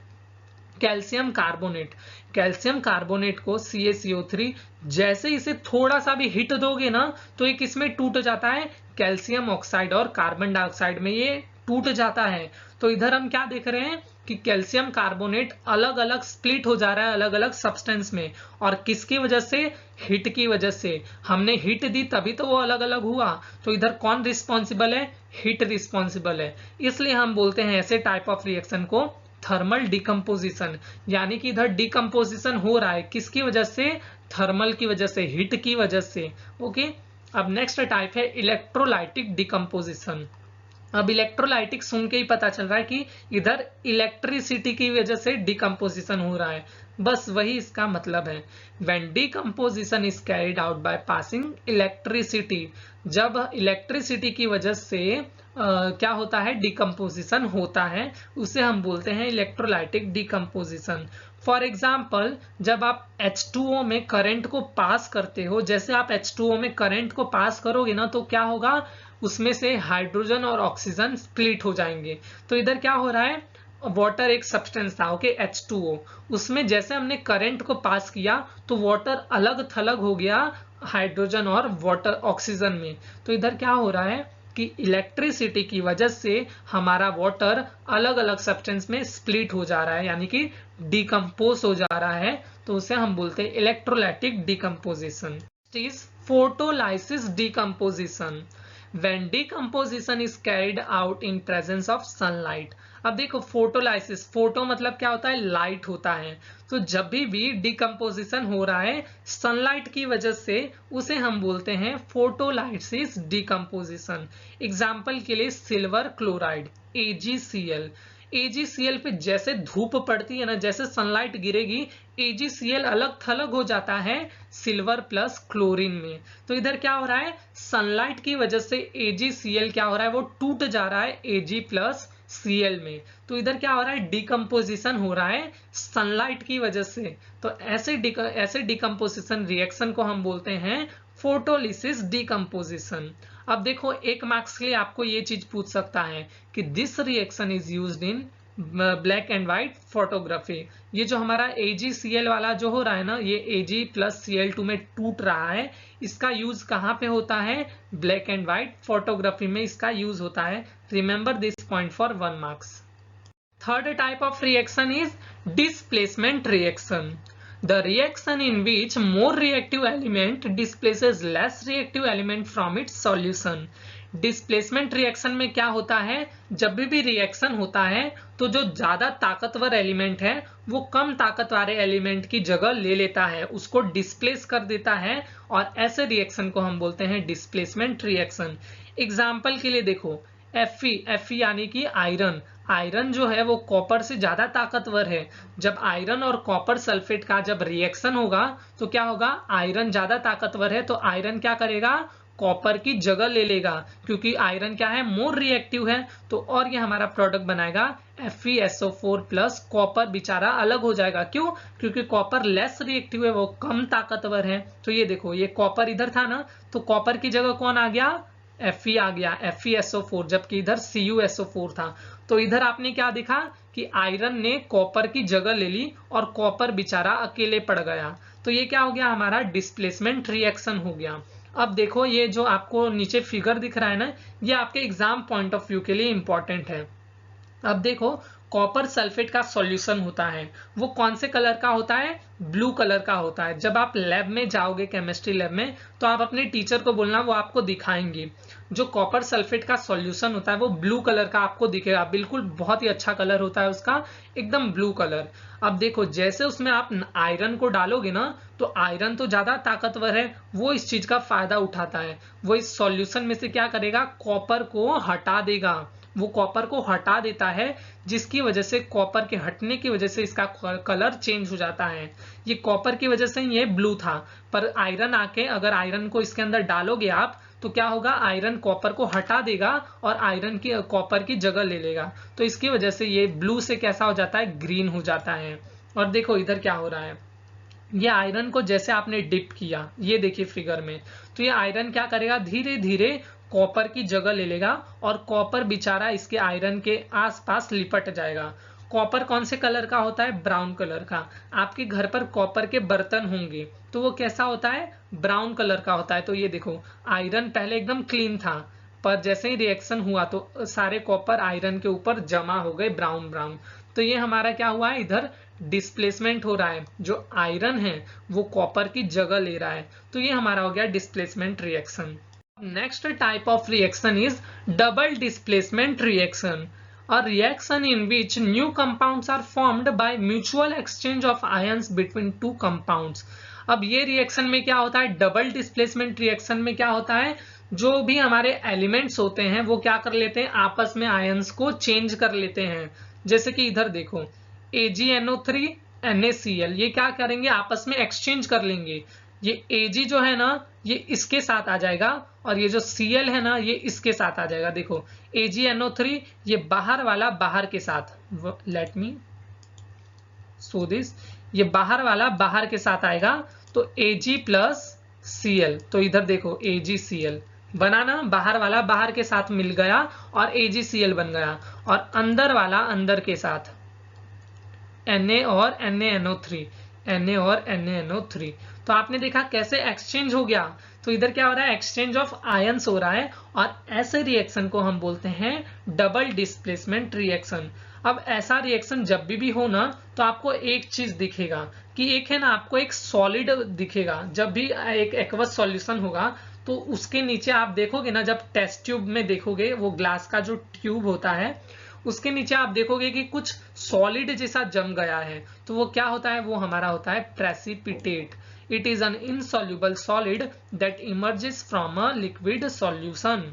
calcium carbonate, calcium carbonate को CaCO3, जैसे इसे थोड़ा सा भी हिट दोगे ना तो ये किसमें टूट जाता है, कैल्शियम ऑक्साइड और कार्बन डाइऑक्साइड में ये टूट जाता है। तो इधर हम क्या देख रहे हैं कि कैल्शियम कार्बोनेट अलग अलग स्प्लिट हो जा रहा है अलग अलग सब्सटेंस में, और किसकी वजह से, हीट की वजह से। हमने हीट दी तभी तो वो अलग अलग हुआ। तो इधर कौन रिस्पॉन्सिबल है, हीट रिस्पॉन्सिबल है, इसलिए हम बोलते हैं ऐसे टाइप ऑफ रिएक्शन को थर्मल डिकम्पोजिशन। यानी कि इधर डिकम्पोजिशन हो रहा है किसकी वजह से, थर्मल की वजह से, हीट की वजह से, ओके। अब नेक्स्ट टाइप है इलेक्ट्रोलाइटिक डिकम्पोजिशन। अब इलेक्ट्रोलाइटिक सुन के ही पता चल रहा है कि इधर इलेक्ट्रिसिटी की वजह से डिकम्पोजिशन हो रहा है, बस वही इसका मतलब है। When decomposition is carried out by passing electricity, जब इलेक्ट्रिसिटी की वजह से क्या होता है, डिकम्पोजिशन होता है, उसे हम बोलते हैं इलेक्ट्रोलाइटिक डिकम्पोजिशन। फॉर एग्जाम्पल जब आप H2O में करंट को पास करते हो, जैसे आप H2O में करंट को पास करोगे ना तो क्या होगा, उसमें से हाइड्रोजन और ऑक्सीजन स्प्लिट हो जाएंगे। तो इधर क्या हो रहा है, वाटर एक सब्सटेंस था, ओके, H2O, उसमें जैसे हमने करंट को पास किया तो वाटर अलग थलग हो गया हाइड्रोजन और वाटर ऑक्सीजन में। तो इधर क्या हो रहा है, कि इलेक्ट्रिसिटी की वजह से हमारा वाटर अलग अलग सब्सटेंस में स्प्लिट हो जा रहा है, यानी कि डिकम्पोज हो जा रहा है, तो उसे हम बोलते हैं electrolytic decomposition. Is photolysis decomposition, when decomposition is carried out in presence of sunlight। अब देखो फोटोलाइसिस, फोटो मतलब क्या होता है, लाइट होता है। तो जब भी डिकम्पोजिशन हो रहा है सनलाइट की वजह से, उसे हम बोलते हैं फोटोलाइसिस डिकम्पोजिशन। एग्जाम्पल के लिए सिल्वर क्लोराइड AgCl, AgCl पे जैसे धूप पड़ती है ना, जैसे सनलाइट गिरेगी AgCl अलग थलग हो जाता है सिल्वर प्लस क्लोरीन में। तो इधर क्या हो रहा है, सनलाइट की वजह से AgCl क्या हो रहा है, वो टूट जा रहा है Ag प्लस Cl में। तो इधर क्या हो रहा है, डिकम्पोजिशन हो रहा है सनलाइट की वजह से। तो ऐसे डिकम्पोजिशन रिएक्शन को हम बोलते हैं फोटोलिसिस डिकम्पोजिशन। अब देखो एक मार्क्स के लिए आपको ये चीज पूछ सकता है कि this reaction is used in black and white photography. ये जो हमारा AgCl वाला जो हो रहा है ना, ये Ag प्लस Cl2 में टूट रहा है, इसका यूज कहाँ पे होता है, ब्लैक एंड व्हाइट फोटोग्राफी में इसका यूज होता है। Remember this point for 1 marks. Third type of reaction is displacement reaction, the reaction in which more reactive element displaces less reactive element from its solution। Displacement reaction में क्या होता है, जब भी रिएक्शन होता है तो जो ज्यादा ताकतवर एलिमेंट है वो कम ताकत वाले एलिमेंट की जगह ले लेता है, उसको डिस्प्लेस कर देता है, और ऐसे रिएक्शन को हम बोलते हैं डिस्प्लेसमेंट रिएक्शन। एग्जाम्पल के लिए देखो Fe यानी कि आयरन, आयरन जो है वो कॉपर से ज्यादा ताकतवर है। जब आयरन और कॉपर सल्फेट का जब रिएक्शन होगा तो क्या होगा, आयरन ज्यादा ताकतवर है तो आयरन क्या करेगा, कॉपर की जगह ले लेगा, क्योंकि आयरन क्या है, मोर रिएक्टिव है। तो और ये हमारा प्रोडक्ट बनाएगा FeSO4 प्लस, कॉपर बेचारा अलग हो जाएगा। क्यों, क्योंकि कॉपर लेस रिएक्टिव है, वो कम ताकतवर है। तो ये देखो, ये कॉपर इधर था ना, तो कॉपर की जगह कौन आ गया, Fe आ गया, FeSO4, जबकि इधर CuSO4 था। तो इधर आपने क्या देखा कि आयरन ने कॉपर की जगह ले ली और कॉपर बेचारा अकेले पड़ गया। तो ये क्या हो गया, हमारा डिस्प्लेसमेंट रिएक्शन हो गया। अब देखो ये जो आपको नीचे फिगर दिख रहा है ना, ये आपके एग्जाम पॉइंट ऑफ व्यू के लिए इंपॉर्टेंट है। अब देखो कॉपर सल्फेट का सॉल्यूशन होता है, वो कौन से कलर का होता है, ब्लू कलर का होता है। जब आप लैब में जाओगे, केमिस्ट्री लैब में, तो आप अपने टीचर को बोलना, वो आपको दिखाएंगे। जो कॉपर सल्फेट का सॉल्यूशन होता है वो ब्लू कलर का आपको दिखेगा, बिल्कुल बहुत ही अच्छा कलर होता है उसका, एकदम ब्लू कलर। अब देखो जैसे उसमें आप आयरन को डालोगे ना, तो आयरन तो ज्यादा ताकतवर है, वो इस चीज का फायदा उठाता है। वो इस सॉल्यूशन में से क्या करेगा, कॉपर को हटा देगा, वो कॉपर को हटा देता है, जिसकी वजह से कॉपर के हटने की वजह से इसका कलर चेंज हो जाता है। ये कॉपर की वजह से ये ब्लू था, पर आयरन आके अगर आयरन को इसके अंदर डालोगे आप, तो क्या होगा, आयरन कॉपर को हटा देगा और आयरन की कॉपर की जगह ले लेगा। तो इसकी वजह से ये ब्लू से कैसा हो जाता है, ग्रीन हो जाता है। और देखो इधर क्या हो रहा है, ये आयरन को जैसे आपने डिप किया, ये देखिए फिगर में, तो ये आयरन क्या करेगा, धीरे धीरे कॉपर की जगह ले लेगा और कॉपर बेचारा इसके आयरन के आसपास लिपट जाएगा। कॉपर कौन से कलर का होता है, ब्राउन कलर का। आपके घर पर कॉपर के बर्तन होंगे तो वो कैसा होता है, ब्राउन कलर का होता है। तो ये देखो आयरन पहले एकदम क्लीन था, पर जैसे ही रिएक्शन हुआ तो सारे कॉपर आयरन के ऊपर जमा हो गए ब्राउन ब्राउन। तो ये हमारा क्या हुआ है, इधर डिस्प्लेसमेंट हो रहा है, जो आयरन है वो कॉपर की जगह ले रहा है। तो ये हमारा हो गया displacement reaction. Next type of reaction is double displacement reaction, a reaction in which new compounds are formed by mutual exchange of ions between two compounds। अब ये रिएक्शन में क्या होता है, डबल डिस्प्लेसमेंट रिएक्शन में क्या होता है, जो भी हमारे एलिमेंट्स होते हैं वो क्या कर लेते हैं, आपस में आयंस को चेंज कर लेते हैं। जैसे कि इधर देखो AgNO3 NaCl, ये क्या करेंगे, आपस में एक्सचेंज कर लेंगे। ये Ag जो है ना, ये इसके साथ आ जाएगा, और ये जो Cl है ना, ये इसके साथ आ जाएगा। देखो AgNO3, ये बाहर वाला बाहर के साथ, लेट मी सो दिस, ये बाहर वाला बाहर के साथ आएगा, तो Ag प्लस Cl। तो इधर देखो AgCl बना ना, बाहर वाला बाहर के साथ मिल गया और AgCl बन गया, और अंदर वाला अंदर के साथ Na और NaNO3, Na और NaNO3। तो आपने देखा कैसे एक्सचेंज हो गया। तो इधर क्या हो रहा है, एक्सचेंज ऑफ आयंस हो रहा है, और ऐसे रिएक्शन को हम बोलते हैं डबल डिस्प्लेसमेंट रिएक्शन। अब ऐसा रिएक्शन जब भी हो ना, तो आपको एक चीज दिखेगा कि एक है ना, आपको एक सॉलिड दिखेगा। जब भी एक एक्वस सॉल्यूशन होगा तो उसके नीचे आप देखोगे ना, जब टेस्ट ट्यूब में देखोगे, वो ग्लास का जो ट्यूब होता है उसके नीचे आप देखोगे कि कुछ सॉलिड जैसा जम गया है, तो वो क्या होता है, वो हमारा होता है precipitate. It is an insoluble solid that emerges from a liquid solution.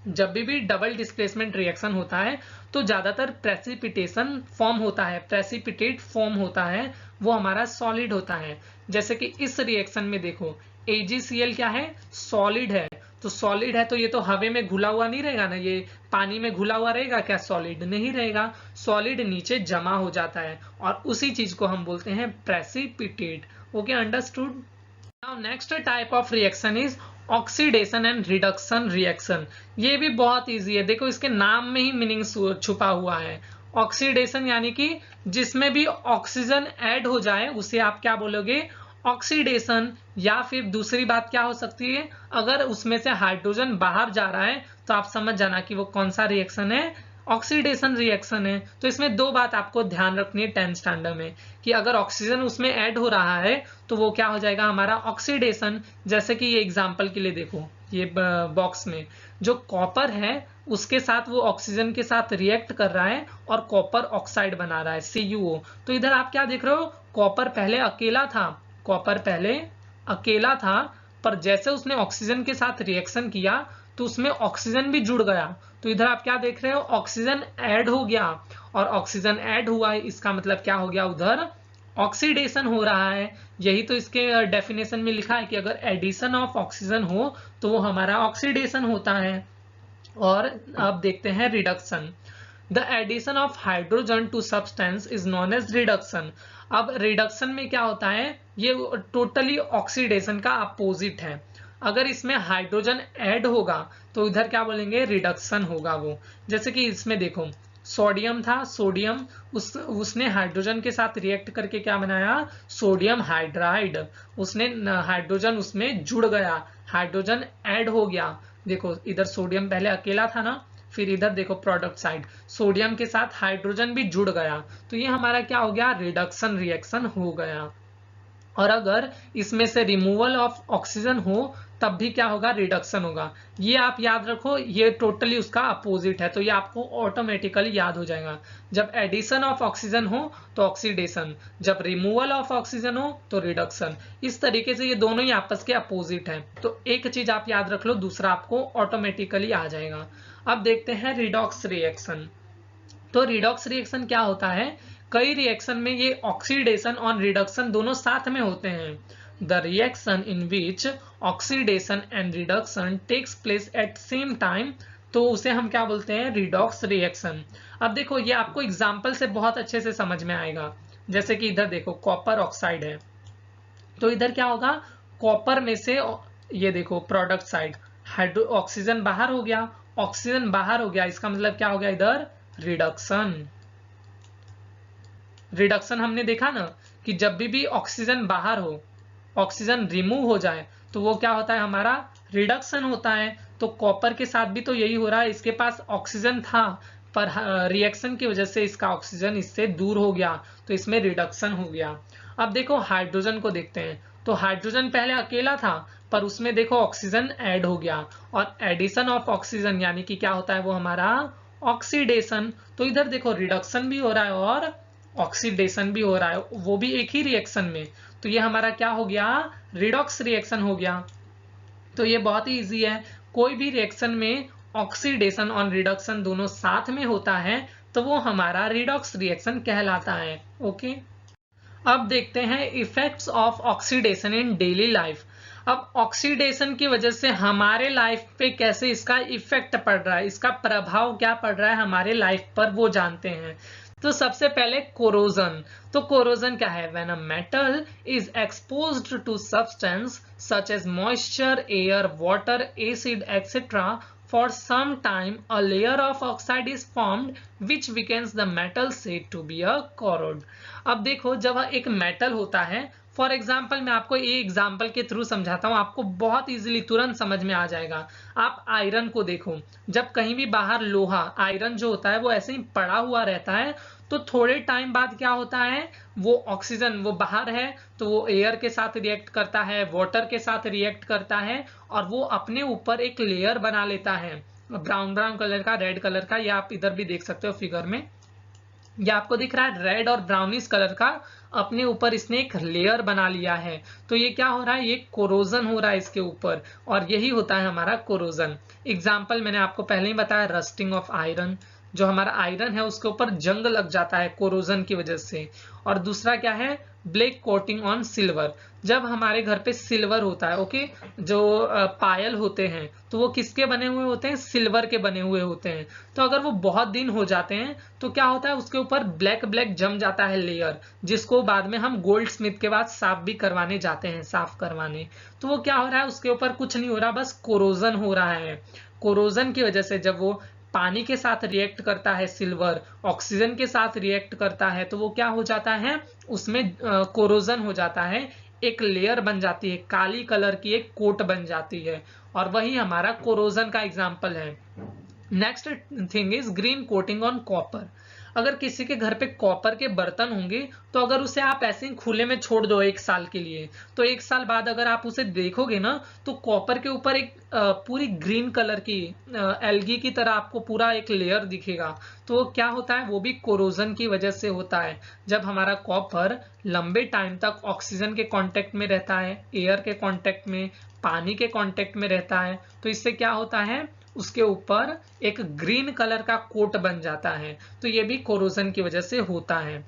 जब भी डबल डिस्प्लेसमेंट रिएक्शन होता है तो ज्यादातर प्रेसिपिटेशन फॉर्म होता है, प्रेसिपिटेट फॉर्म होता है, वो हमारा सॉलिड होता है। जैसे कि इस रिएक्शन में देखो, AgCl क्या है, सॉलिड है। तो सॉलिड है तो ये तो हवा में घुला हुआ नहीं रहेगा ना, ये पानी में घुला हुआ रहेगा क्या, सॉलिड नहीं रहेगा। सॉलिड नीचे जमा हो जाता है और उसी चीज को हम बोलते हैं precipitate. Okay, understood. Now next type of reaction is oxidation and reduction reaction. ये भी बहुत इजी है, देखो इसके नाम में ही मीनिंग छुपा हुआ है। ऑक्सीडेशन यानी कि जिसमें भी ऑक्सीजन ऐड हो जाए उसे आप क्या बोलोगे, ऑक्सीडेशन। या फिर दूसरी बात क्या हो सकती है, अगर उसमें से हाइड्रोजन बाहर जा रहा है तो आप समझ जाना कि वो कौन सा रिएक्शन है, ऑक्सीडेशन रिएक्शन है। तो इसमें दो बात आपको ध्यान रखनी है 10th स्टैंडर्ड में, कि अगर ऑक्सीजन उसमें ऐड हो रहा है तो वो क्या हो जाएगा, हमारा ऑक्सीडेशन। जैसे कि ये एग्जांपल के लिए देखो, ये बॉक्स में जो कॉपर है उसके साथ वो ऑक्सीजन के साथ रिएक्ट कर रहा है और कॉपर ऑक्साइड बना रहा है, CuO। तो इधर आप क्या देख रहे हो, कॉपर पहले अकेला था, कॉपर पहले अकेला था, पर जैसे उसने ऑक्सीजन के साथ रिएक्शन किया तो उसमें ऑक्सीजन भी जुड़ गया। तो इधर आप क्या देख रहे हो, ऑक्सीजन ऐड हो गया, और ऑक्सीजन ऐड हुआ है इसका मतलब क्या हो गया, उधर ऑक्सीडेशन हो रहा है। यही तो इसके डेफिनेशन में लिखा है कि अगर एडिशन ऑफ ऑक्सीजन हो तो वो हमारा ऑक्सीडेशन होता है। और अब देखते हैं reduction. The addition of hydrogen to substance is known as reduction. अब रिडक्शन में क्या होता है, ये टोटली ऑक्सीडेशन का अपोजिट है। अगर इसमें हाइड्रोजन ऐड होगा तो इधर क्या बोलेंगे, रिडक्शन होगा वो। जैसे कि इसमें देखो, सोडियम था, सोडियम उसने हाइड्रोजन के साथ रिएक्ट करके क्या बनाया, सोडियम हाइड्राइड। उसने हाइड्रोजन उसमें जुड़ गया, हाइड्रोजन ऐड हो गया। देखो इधर सोडियम पहले अकेला था ना, फिर इधर देखो प्रोडक्ट साइड सोडियम के साथ हाइड्रोजन भी जुड़ गया, तो ये हमारा क्या हो गया, रिडक्शन रिएक्शन हो गया। और अगर इसमें से रिमूवल ऑफ ऑक्सीजन हो तब भी क्या होगा, रिडक्शन होगा। ये आप याद रखो, ये टोटली उसका अपोजिट है, तो ये आपको ऑटोमेटिकली याद हो जाएगा। जब एडिशन ऑफ ऑक्सीजन हो तो ऑक्सीडेशन, जब रिमूवल ऑफ ऑक्सीजन हो तो रिडक्शन। इस तरीके से ये दोनों ही आपस के अपोजिट हैं, तो एक चीज आप याद रख लो, दूसरा आपको ऑटोमेटिकली आ जाएगा। अब देखते हैं रिडॉक्स रिएक्शन। तो रिडॉक्स रिएक्शन क्या होता है, कई रिएक्शन में ये ऑक्सीडेशन और रिडक्शन दोनों साथ में होते हैं। The reaction in which oxidation and reduction takes place at same time, तो उसे हम क्या बोलते हैं, रिडॉक्स रिएक्शन। अब देखो ये आपको एग्जांपल से बहुत अच्छे से समझ में आएगा। जैसे कि इधर देखो कॉपर ऑक्साइड है, तो इधर क्या होगा, कॉपर में से ये देखो प्रोडक्ट साइड हाइड्रो ऑक्सीजन बाहर हो गया, ऑक्सीजन बाहर हो गया, इसका मतलब क्या हो गया, इधर रिडक्शन। रिडक्शन हमने देखा ना कि जब भी ऑक्सीजन बाहर हो, ऑक्सीजन रिमूव हो जाए तो वो क्या होता है, हमारा रिडक्शन होता है। तो कॉपर के साथ भी तो यही हो रहा है, इसके पास ऑक्सीजन था पर रिएक्शन की वजह से इसका ऑक्सीजन इससे दूर हो गया, तो इसमें रिडक्शन हो गया। अब देखो हाइड्रोजन को देखते हैं, तो हाइड्रोजन पहले अकेला था पर उसमें देखो ऑक्सीजन ऐड हो गया, और एडिशन ऑफ ऑक्सीजन यानी कि क्या होता है, वो हमारा ऑक्सीडेशन। तो इधर देखो रिडक्शन भी हो रहा है और ऑक्सीडेशन भी हो रहा है, वो भी एक ही रिएक्शन में। तो ये हमारा क्या हो गया, रिडॉक्स रिएक्शन हो गया। तो ये बहुत ही इजी है, कोई भी रिएक्शन में ऑक्सीडेशन और रिडक्शन दोनों साथ में होता है तो वो हमारा रिडॉक्स रिएक्शन कहलाता है। ओके, अब देखते हैं effects of oxidation in daily life. अब ऑक्सीडेशन की वजह से हमारे लाइफ पे कैसे इसका इफेक्ट पड़ रहा है, इसका प्रभाव क्या पड़ रहा है हमारे लाइफ पर, वो जानते हैं। तो सबसे पहले कोरोजन। तो कोरोजन क्या है, when a metal is exposed to substance such as moisture, air, water, acid etcetera for some time a layer of oxide is formed which weakens the metal said to be a corrode। अब देखो जब एक metal होता है for example मैं आपको ये example के थ्रू समझाता हूँ, आपको बहुत इजीली तुरंत समझ में आ जाएगा। आप आयरन को देखो, जब कहीं भी बाहर लोहा आयरन जो होता है वो ऐसे ही पड़ा हुआ रहता है, तो थोड़े टाइम बाद क्या होता है, वो ऑक्सीजन वो बाहर है तो वो एयर के साथ रिएक्ट करता है, वाटर के साथ रिएक्ट करता है, और वो अपने ऊपर एक लेयर बना लेता है ब्राउन ब्राउन कलर का, रेड कलर का। ये आप इधर भी देख सकते हो फिगर में, ये आपको दिख रहा है रेड और ब्राउनिश कलर का, अपने ऊपर इसने एक लेयर बना लिया है। तो ये क्या हो रहा है, ये कोरोजन हो रहा है इसके ऊपर, और यही होता है हमारा कोरोजन। एग्जाम्पल मैंने आपको पहले ही बताया, रस्टिंग ऑफ आयरन, जो हमारा आयरन है उसके ऊपर जंग लग जाता है कोरोजन की वजह से। और दूसरा क्या है, ब्लैक कोटिंग ऑन सिल्वर, जब हमारे घर पे सिल्वर होता है, ओके, जो पायल होते हैं तो वो किसके बने हुए होते हैं, सिल्वर के बने हुए होते हैं। तो अगर वो बहुत दिन हो जाते हैं तो क्या होता है, उसके ऊपर ब्लैक ब्लैक जम जाता है लेयर, जिसको बाद में हम गोल्ड स्मिथ के बाद साफ भी करवाने जाते हैं, साफ करवाने। तो वो क्या हो रहा है, उसके ऊपर कुछ नहीं हो रहा, बस कोरोजन हो रहा है। कोरोजन की वजह से जब वो पानी के साथ रिएक्ट करता है, सिल्वर ऑक्सीजन के साथ रिएक्ट करता है, तो वो क्या हो जाता है, उसमें कोरोजन हो जाता है, एक लेयर बन जाती है, काली कलर की एक कोट बन जाती है, और वही हमारा कोरोजन का एग्जाम्पल है। Next thing is green coating on copper. अगर किसी के घर पे कॉपर के बर्तन होंगे तो अगर उसे आप ऐसे ही खुले में छोड़ दो 1 साल के लिए, तो 1 साल बाद अगर आप उसे देखोगे ना, तो कॉपर के ऊपर एक पूरी ग्रीन कलर की एल्गी की तरह आपको पूरा एक लेयर दिखेगा। तो क्या होता है, वो भी कोरोजन की वजह से होता है। जब हमारा कॉपर लंबे टाइम तक ऑक्सीजन के कांटेक्ट में रहता है, एयर के कांटेक्ट में, पानी के कांटेक्ट में रहता है, तो इससे क्या होता है, उसके ऊपर एक ग्रीन कलर का कोट बन जाता है। तो ये भी कोरोजन की वजह से होता है।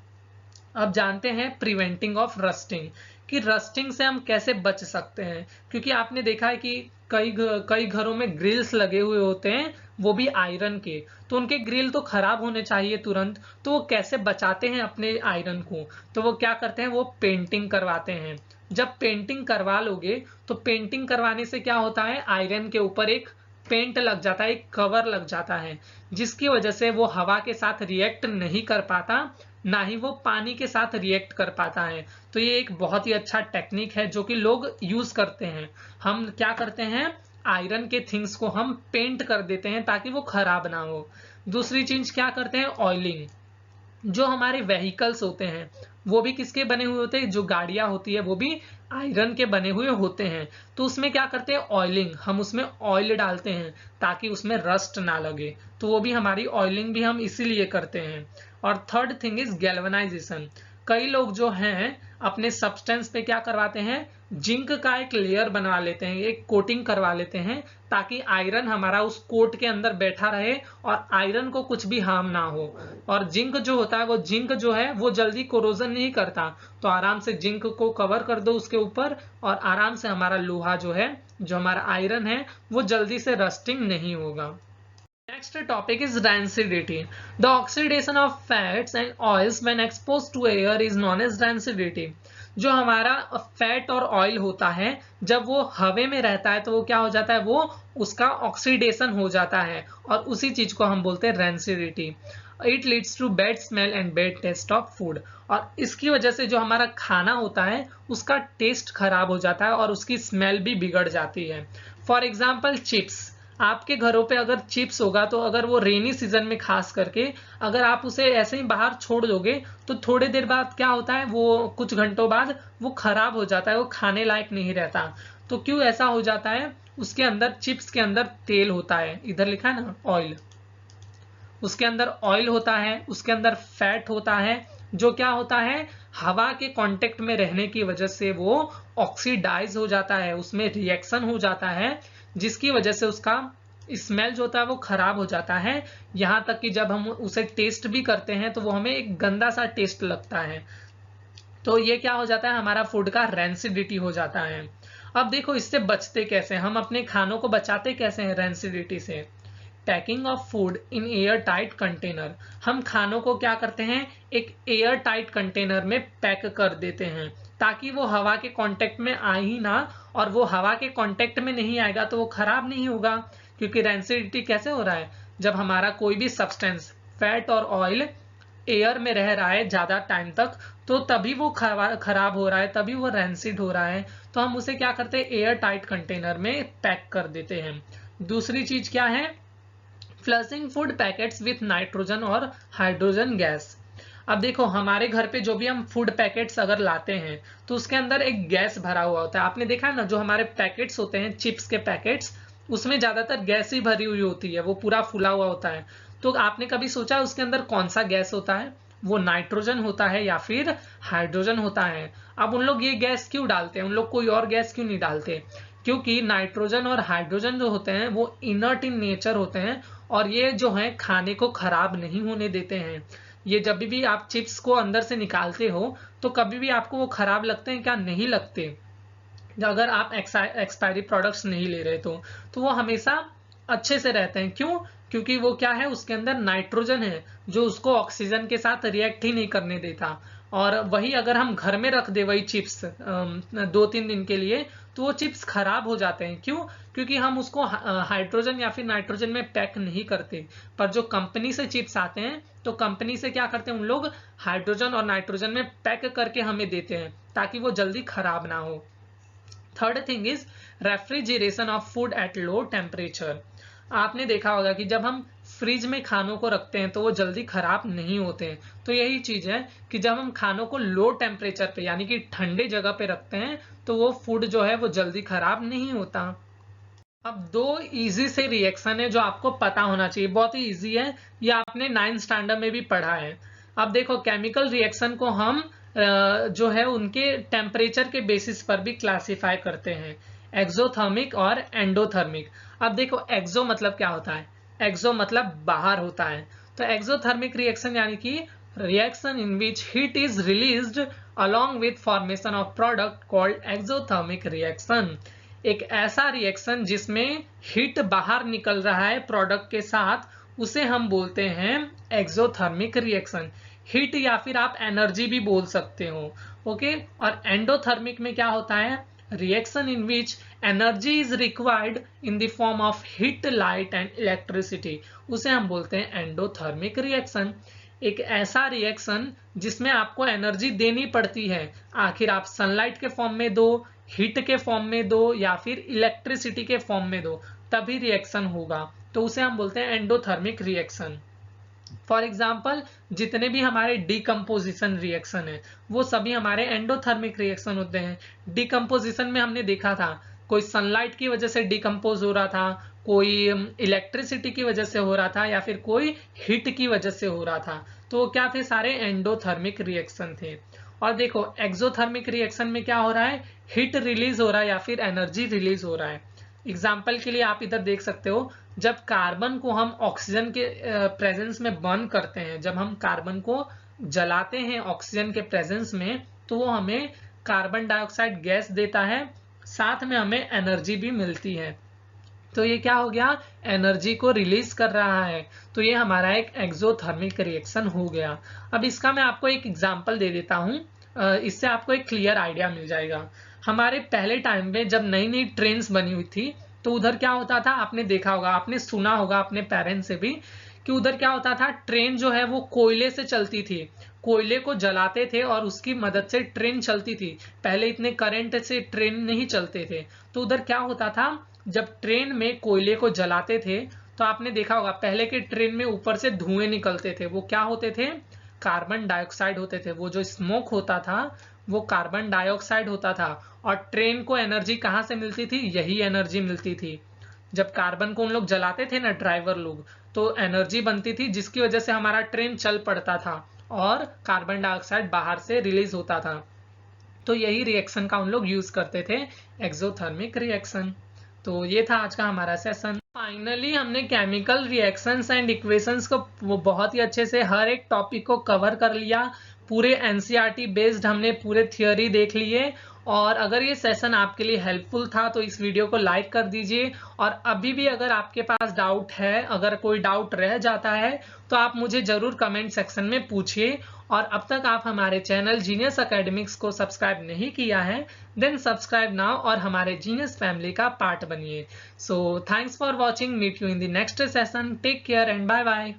अब जानते हैं प्रिवेंटिंग ऑफ रस्टिंग, कि रस्टिंग से हम कैसे बच सकते हैं। क्योंकि आपने देखा है कि कई घरों में ग्रिल्स लगे हुए होते हैं, वो भी आयरन के, तो उनके ग्रिल तो खराब होने चाहिए तुरंत। तो वो कैसे बचाते हैं अपने आयरन को, तो वो क्या करते हैं, वो पेंटिंग करवाते हैं। जब पेंटिंग करवा लोगे तो पेंटिंग करवाने से क्या होता है, आयरन के ऊपर एक पेंट लग जाता है, एक कवर लग जाता है, जिसकी वजह से वो हवा के साथ रिएक्ट नहीं कर पाता, ना ही वो पानी के साथ रिएक्ट कर पाता है। तो ये एक बहुत ही अच्छा टेक्निक है जो कि लोग यूज करते हैं। हम क्या करते हैं, आयरन के थिंग्स को हम पेंट कर देते हैं ताकि वो खराब ना हो। दूसरी चीज क्या करते हैं, ऑयलिंग। जो हमारे व्हीकल्स होते हैं वो भी किसके बने हुए होते हैं, जो गाड़ियां होती है वो भी आयरन के बने हुए होते हैं। तो उसमें क्या करते हैं, ऑयलिंग, हम उसमें ऑयल डालते हैं ताकि उसमें रस्ट ना लगे। तो वो भी हमारी ऑयलिंग भी हम इसीलिए करते हैं। और थर्ड थिंग इज गैल्वेनाइजेशन। कई लोग जो हैं अपने सब्सटेंस पे क्या करवाते हैं, जिंक का एक लेयर बनवा लेते हैं, एक कोटिंग करवा लेते हैं, ताकि आयरन हमारा उस कोट के अंदर बैठा रहे और आयरन को कुछ भी हार्म ना हो। और जिंक जो होता है, वो जिंक जो है वो जल्दी कोरोजन नहीं करता, तो आराम से जिंक को कवर कर दो उसके ऊपर, और आराम से हमारा लोहा जो है, जो हमारा आयरन है, वो जल्दी से रस्टिंग नहीं होगा। Next topic is rancidity. The oxidation of fats and oils when exposed to air is known as rancidity. जो हमारा फैट और ऑयल होता है, जब वो हवा में रहता है तो वो क्या हो जाता है, वो उसका ऑक्सीडेशन हो जाता है, और उसी चीज को हम बोलते हैं rancidity. It leads to bad smell and bad taste of food. और इसकी वजह से जो हमारा खाना होता है उसका टेस्ट खराब हो जाता है और उसकी स्मेल भी बिगड़ जाती है। फॉर एग्जाम्पल चिप्स, आपके घरों पे अगर चिप्स होगा तो अगर वो रेनी सीजन में खास करके अगर आप उसे ऐसे ही बाहर छोड़ दोगे तो थोड़ी देर बाद क्या होता है, वो कुछ घंटों बाद वो खराब हो जाता है, वो खाने लायक नहीं रहता। तो क्यों ऐसा हो जाता है, उसके अंदर, चिप्स के अंदर तेल होता है, इधर लिखा है ना ऑयल, उसके अंदर ऑयल होता है, उसके अंदर फैट होता है, जो क्या होता है, हवा के कांटेक्ट में रहने की वजह से वो ऑक्सीडाइज हो जाता है, उसमें रिएक्शन हो जाता है, जिसकी वजह से उसका स्मेल जो होता है वो खराब हो जाता है। यहाँ तक कि जब हम उसे टेस्ट भी करते हैं तो वो हमें एक गंदा सा टेस्ट लगता है। तो ये क्या हो जाता है, हमारा फूड का रेंसिडिटी हो जाता है। अब देखो इससे बचते कैसे, हम अपने खानों को बचाते कैसे हैं रेंसिडिटी से। Packing of food in air tight container. हम खानों को क्या करते हैं, एक एयर टाइट कंटेनर में पैक कर देते हैं ताकि वो हवा के कांटेक्ट में आए ही ना, और वो हवा के कांटेक्ट में नहीं आएगा तो वो खराब नहीं होगा। क्योंकि रेंसिडिटी कैसे हो रहा है, जब हमारा कोई भी सब्सटेंस, फैट और ऑयल एयर में रह रहा है ज्यादा टाइम तक, तो तभी वो खराब हो रहा है, तभी वो रैंसिड हो रहा है, तो हम उसे क्या करते हैं, एयर टाइट कंटेनर में पैक कर देते हैं। दूसरी चीज क्या है, flushing food packets with nitrogen और हाइड्रोजन गैस। अब देखो हमारे घर पे जो भी हम फूड पैकेट्स अगर लाते हैं तो उसके अंदर एक गैस भरा हुआ होता है। आपने देखा है ना, जो हमारे पैकेट्स होते हैं चिप्स के पैकेट्स, उसमें ज्यादातर गैस ही भरी हुई होती है, वो पूरा फूला हुआ होता है। तो आपने कभी सोचा उसके अंदर कौन सा गैस होता है, वो नाइट्रोजन होता है या फिर हाइड्रोजन होता है। अब उन लोग ये गैस क्यों डालते हैं, उन लोग कोई और गैस क्यों नहीं डालते, क्योंकि नाइट्रोजन और हाइड्रोजन जो होते हैं वो इनर्ट इन नेचर होते हैं और ये जो है खाने को खराब नहीं होने देते हैं। ये जब भी आप चिप्स को अंदर से निकालते हो तो कभी भी आपको वो खराब लगते हैं क्या, नहीं लगते। अगर आप एक्सपायरी प्रोडक्ट्स नहीं ले रहे तो वो हमेशा अच्छे से रहते हैं। क्यों, क्योंकि वो क्या है, उसके अंदर नाइट्रोजन है जो उसको ऑक्सीजन के साथ रिएक्ट ही नहीं करने देता। और वही अगर हम घर में रख दे वही चिप्स 2-3 दिन के लिए, तो वो चिप्स खराब हो जाते हैं। क्यों, क्योंकि हम उसको हाइड्रोजन या फिर नाइट्रोजन में पैक नहीं करते। पर जो कंपनी से चिप्स आते हैं तो कंपनी से क्या करते हैं, उन लोग हाइड्रोजन और नाइट्रोजन में पैक करके हमें देते हैं ताकि वो जल्दी खराब ना हो। Third thing is refrigeration of food at low temperature. आपने देखा होगा कि जब हम फ्रिज में खानों को रखते हैं तो वो जल्दी खराब नहीं होते हैं। तो यही चीज है कि जब हम खानों को लो टेम्परेचर पे यानी कि ठंडे जगह पे रखते हैं तो वो फूड जो है वो जल्दी खराब नहीं होता। अब 2 इजी से रिएक्शन है जो आपको पता होना चाहिए, बहुत ही इजी है, ये आपने 9th स्टैंडर्ड में भी पढ़ा है। अब देखो केमिकल रिएक्शन को हम जो है उनके टेम्परेचर के बेसिस पर भी क्लासिफाई करते हैं, एक्सोथर्मिक और एंडोथर्मिक। अब देखो एक्सो मतलब क्या होता है, एक्सो मतलब बाहर होता है। तो एक्सोथर्मिक रिएक्शन यानी कि reaction in which heat is released along with formation of product called exothermic reaction. एक ऐसा रिएक्शन जिसमें हीट बाहर निकल रहा है प्रोडक्ट के साथ, उसे हम बोलते हैं एक्सोथर्मिक रिएक्शन। हीट या फिर आप एनर्जी भी बोल सकते हो, ओके। और एंडोथर्मिक में क्या होता है, reaction in which energy is required in the form of heat, light and electricity, उसे हम बोलते हैं एंडोथर्मिक रिएक्शन। एक ऐसा रिएक्शन जिसमें आपको एनर्जी देनी पड़ती है, आखिर आप सनलाइट के फॉर्म में दो, हीट के फॉर्म में दो या फिर इलेक्ट्रिसिटी के फॉर्म में दो, तभी रिएक्शन होगा, तो उसे हम बोलते हैं एंडोथर्मिक रिएक्शन। फॉर एग्जाम्पल जितने भी हमारे डिकम्पोजिशन रिएक्शन है वो सभी हमारे एंडोथर्मिक रिएक्शन होते हैं। डिकम्पोजिशन में हमने देखा था कोई सनलाइट की वजह से डिकम्पोज हो रहा था, कोई इलेक्ट्रिसिटी की वजह से हो रहा था या फिर कोई हीट की वजह से हो रहा था, तो वो क्या थे, सारे एंडोथर्मिक रिएक्शन थे। और देखो एक्सोथर्मिक रिएक्शन में क्या हो रहा है, हीट रिलीज हो रहा है या फिर एनर्जी रिलीज हो रहा है। एग्जाम्पल के लिए आप इधर देख सकते हो, जब कार्बन को हम ऑक्सीजन के प्रेजेंस में बर्न करते हैं, जब हम कार्बन को जलाते हैं ऑक्सीजन के प्रेजेंस में, तो वो हमें कार्बन डाइऑक्साइड गैस देता है, साथ में हमें एनर्जी भी मिलती है। तो ये क्या हो गया, एनर्जी को रिलीज कर रहा है, तो ये हमारा एक एक्सोथर्मिक रिएक्शन हो गया। अब इसका मैं आपको एक एग्जांपल दे देता हूँ, इससे आपको एक क्लियर आइडिया मिल जाएगा। हमारे पहले टाइम में जब नई नई ट्रेन्स बनी हुई थी तो उधर क्या होता था, आपने देखा होगा, आपने सुना होगा अपने पेरेंट्स से भी कि उधर क्या होता था, ट्रेन जो है वो कोयले से चलती थी, कोयले को जलाते थे और उसकी मदद से ट्रेन चलती थी। पहले इतने करंट से ट्रेन नहीं चलते थे, तो उधर क्या होता था, जब ट्रेन में कोयले को जलाते थे तो आपने देखा होगा पहले के ट्रेन में ऊपर से धुएं निकलते थे, वो क्या होते थे, कार्बन डाइऑक्साइड होते थे। वो जो स्मोक होता था वो कार्बन डाइऑक्साइड होता था। और ट्रेन को एनर्जी कहाँ से मिलती थी, यही एनर्जी मिलती थी। जब कार्बन को उन लोग जलाते थे ना ड्राइवर लोग, तो एनर्जी बनती थी जिसकी वजह से हमारा ट्रेन चल पड़ता था और कार्बन डाइऑक्साइड बाहर से रिलीज होता था। तो यही रिएक्शन का उन लोग यूज करते थे, एक्सोथर्मिक रिएक्शन। तो ये था आज का हमारा सेशन। फाइनली हमने केमिकल रिएक्शंस एंड इक्वेशंस को वो बहुत ही अच्छे से हर एक टॉपिक को कवर कर लिया। पूरे एनसीईआरटी बेस्ड हमने पूरे थियोरी देख लिए। और अगर ये सेशन आपके लिए हेल्पफुल था तो इस वीडियो को लाइक कर दीजिए। और अभी भी अगर आपके पास डाउट है, अगर कोई डाउट रह जाता है तो आप मुझे जरूर कमेंट सेक्शन में पूछिए। और अब तक आप हमारे चैनल जीनियस एकेडमिक्स को सब्सक्राइब नहीं किया है, देन सब्सक्राइब नाउ और हमारे जीनियस फैमिली का पार्ट बनिए। So thanks for watching, meet you in the next session, take care and bye bye.